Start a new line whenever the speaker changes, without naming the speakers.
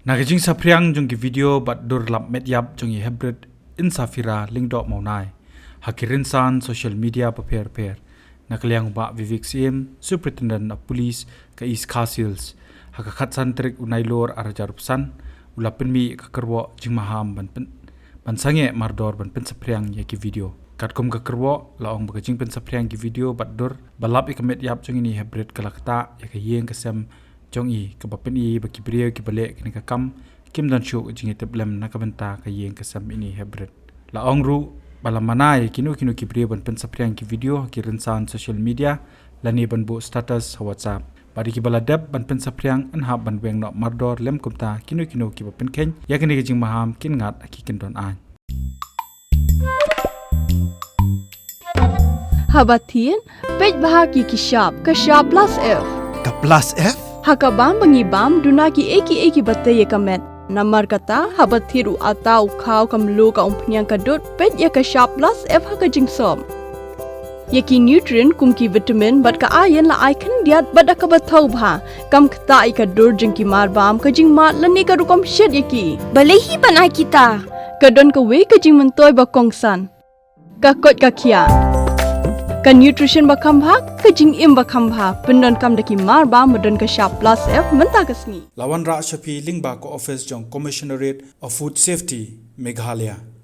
Nagajing sapriang jong ki video bat dur lap medyap jong i hybrid in safira lingdok maunai. Hakirin san social media paper nakaliang ba Vivek Sim Superintendent of Police ka East Castles hakakat san trik unai lor arajarupsan ulapin mi kakerwo jing maham ban sange mardor ban pen sapriang ya ki video. Katkom kakerwo laong bagajing pen sapriang ki video bat dur balap ikamet yap jong ini hybrid kalakta ya ka yeng kasem jong i kabapen i baki brio ki balik kini kakam kim dan syuk jing iteblem nakabenta ka yeng kasem ini hybrid. Laong ru balam manai kinu ki brio ban pen sapriang ki video ki rensan social media lani ban bu status WhatsApp. Badi ki baladab ban pen sapriang an hab ban weng nok mardor lem kumta kinu ki bapen ken ya kini jing maham kin ngat aki kin don an.
Habatin pej bahagi ki shop ka shop plus F
Ka plus F?
Hakabam bangibam dunaki eki batte ye kamet namar kata habathiru atau khau kamlu ka umpnyang kadut pej ya ka shop plus F haka jingsom yaki nutrient kumki vitamin bat ka iron la icon diat bat ka bathau bha kam khta I ka dur jingki mar bam ka jing mat lani ka rukom shed yaki
Balehi banai kita.
kadon ka we ka jing mentoy ba kongsan ka kot ka khia ka nutrition bakam bha ka jing im bakam bha pendon kam daki mar ba modon ka shop plus F menta kasni
Lawan Ra Shafi Lingba ko office jong Commissionerate of Food Safety Meghalaya.